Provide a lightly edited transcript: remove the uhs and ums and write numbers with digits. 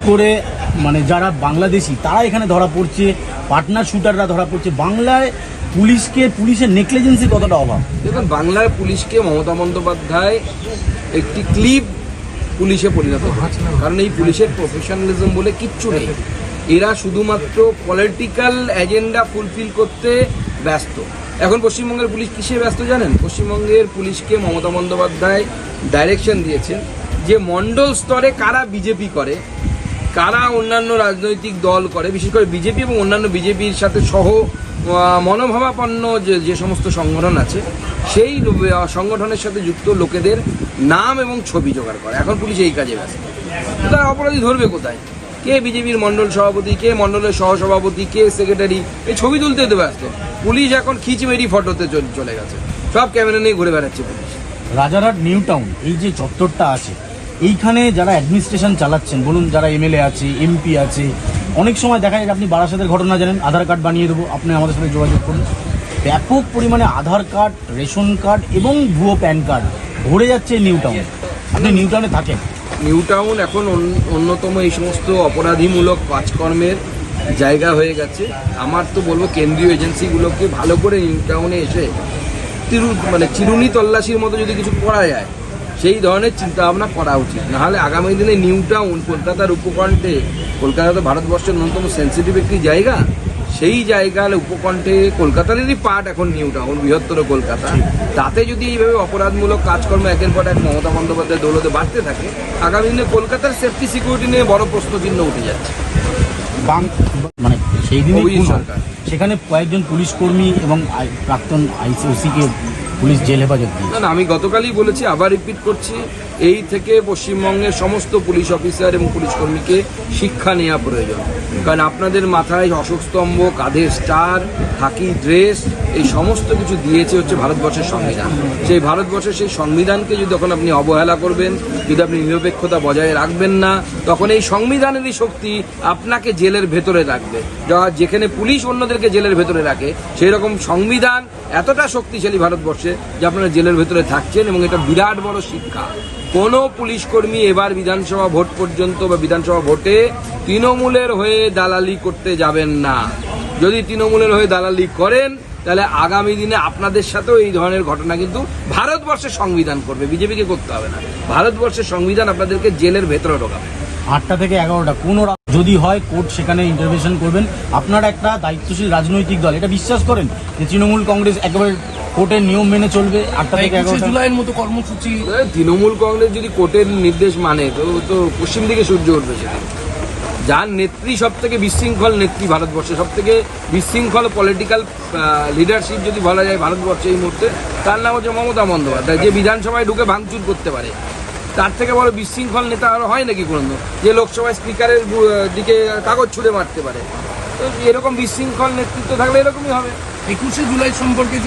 করে মানে যারা বাংলাদেশি তারা এখানে ধরা পড়ছে, পার্টনার শুটাররা ধরা পড়ছে। বাংলায় পুলিশের নেগলিজেন্সি কতটা অভাব? দেখুন, বাংলার পুলিশকে মমতা বন্দ্যোপাধ্যায় একটি ক্লিপ পুলিশে পরিণত করেছে। কারণ এই পুলিশের প্রফেশনালিজম বলে কিচ্ছু নেই। এরা শুধুমাত্র পলিটিক্যাল এজেন্ডা ফুলফিল করতে ব্যস্ত। এখন পশ্চিমবঙ্গের পুলিশ কিসে ব্যস্ত জানেন? পশ্চিমবঙ্গের পুলিশকে মমতা বন্দ্যোপাধ্যায় ডাইরেকশন দিয়েছেন যে মণ্ডল স্তরে কারা বিজেপি করে, কারা অন্যান্য রাজনৈতিক দল করে, বিশেষ করে বিজেপি এবং অন্যান্য বিজেপির সাথে সহ মনোভাবাপন্ন যে সমস্ত সংগঠন আছে, সেই সংগঠনের সাথে যুক্ত লোকেদের নাম এবং ছবি জোগাড় করে। এখন পুলিশ এই কাজে ব্যস্ত। তারা অপরাধী ধরবে কোথায়? কে বিজেপির মণ্ডল সভাপতি, কে মণ্ডলের সহসভাপতি, কে সেক্রেটারি, এই ছবি তুলতে তো ব্যস্ত। পুলিশ এখন খিচমেরি ফটোতে চলে গেছে, সব ক্যামেরা নিয়ে ঘুরে বেড়াচ্ছে পুলিশ। রাজারহাট নিউ টাউন এই যে চত্বরটা আছে, এইখানে যারা অ্যাডমিনিস্ট্রেশন চালাচ্ছেন, বলুন যারা এমএলএ আছে, এমপি আছে, অনেক সময় দেখা যায় আপনি বারাসাতের ঘটনা জানেন, আধার কার্ড বানিয়ে দেবো, আপনি আমাদের সাথে যোগাযোগ করুন। ব্যাপক পরিমাণে আধার কার্ড, রেশন কার্ড এবং ভুয়ো প্যান কার্ড ভরে যাচ্ছে নিউ টাউন। আপনি নিউ টাউনে থাকেন। নিউ টাউন এখন অন্যতম এই সমস্ত অপরাধীমূলক কাজকর্মের জায়গা হয়ে গেছে। আমার তো বলবো কেন্দ্রীয় এজেন্সিগুলোকে ভালো করে নিউ টাউনে এসে চিরুনি তল্লাশির মতো যদি কিছু করা যায়, সেই ধরনের চিন্তাভাবনা করা উচিত। নাহলে আগামী দিনে নিউ টাউন কলকাতার উপকণ্ঠে, কলকাতা তো ভারতবর্ষের অন্যতম সেন্সিটিভ একটি জায়গা, সেই জায়গার উপকণ্ঠে কলকাতারই পার্ট এখন নিউ টাউন, বৃহত্তর কলকাতা। তাতে যদি এইভাবে অপরাধমূলক কাজকর্ম একের পর এক মমতা বন্দ্যোপাধ্যায় দৌলতে বাড়তে থাকে, আগামী দিনে কলকাতার সেফটি সিকিউরিটি নিয়ে বড় প্রশ্নচিহ্ন উঠে যাচ্ছে। মানে সেই দিন সরকার সেখানে কয়েকজন পুলিশ কর্মী এবং প্রাক্তন আইসিওসিকে পুলিশ জেল হেফাজত দিয়েছে। না, আমি গতকালই বলেছি, আবার রিপিট করছি, এই থেকে পশ্চিমবঙ্গের সমস্ত পুলিশ অফিসার এবং পুলিশ কর্মীকে শিক্ষা নেওয়া প্রয়োজন। কারণ আপনাদের মাথায় অশোক স্তম্ভ, কাঁধে স্টার, খাকি ড্রেস, এই সমস্ত কিছু দিয়েছে হচ্ছে ভারতবর্ষের সংবিধান। সেই ভারতবর্ষের সেই সংবিধানকে যদি তখন আপনি অবহেলা করবেন, যদি আপনি নিরপেক্ষতা বজায় রাখবেন না, তখন এই সংবিধানেরই শক্তি আপনাকে জেলের ভেতরে রাখবে। যেখানে পুলিশ অন্যদেরকে জেলের ভেতরে রাখে, সেই রকম সংবিধান এতটা শক্তিশালী ভারতবর্ষে যে আপনারা জেলের ভেতরে থাকছেন। এবং এটা বিরাট বড় শিক্ষা। কোনো পুলিশ কর্মী এবার বিধানসভা ভোট পর্যন্ত বা বিধানসভা ভোটে তৃণমূলের হয়ে দালালি করতে যাবেন না। যদি তৃণমূলের হয়ে দালালি করেন, তাহলে আগামী দিনে আপনাদের সাথেও এই ধরনের ঘটনা কিন্তু ভারতবর্ষের সংবিধান করবে, বিজেপিকে করতে হবে না। ভারতবর্ষের সংবিধান আপনাদেরকে জেলের ভেতরে ঢোকাবে। 8টা থেকে 11টা কোনো যদি হয় কোর্ট সেখানে ইন্টারভেনশন করবেন। আপনারা একটা দায়িত্বশীল রাজনৈতিক দল, এটা বিশ্বাস করেন যে তৃণমূল কংগ্রেস একেবারে কোর্টের নিয়ম মেনে চলবে? 8টা থেকে 11টা জুলাইয়ের মতো কর্মসূচি। তৃণমূল কংগ্রেস যদি কোর্টের নির্দেশ মানে তো পশ্চিম দিকে সূর্য উঠবে সেদিন। যার নেত্রী সব থেকে বিশৃঙ্খল নেত্রী ভারতবর্ষে, সব থেকে বিশৃঙ্খল পলিটিক্যাল লিডারশিপ যদি বলা যায় ভারতবর্ষে এই মুহূর্তে, তার নাম হচ্ছে মমতা বন্দ্যোপাধ্যায়। যে বিধানসভায় ঢুকে ভাঙচুর করতে পারে, তার থেকে বড় বিশৃঙ্খল নেতা আরো হয় নাকি কোনো? যে লোকসভায় স্পিকারের দিকে কাগজ ছুঁড়ে মারতে পারে। তো এরকম বিশৃঙ্খল নেতৃত্ব থাকলে এরকমই হবে। 21শে জুলাই সম্পর্কে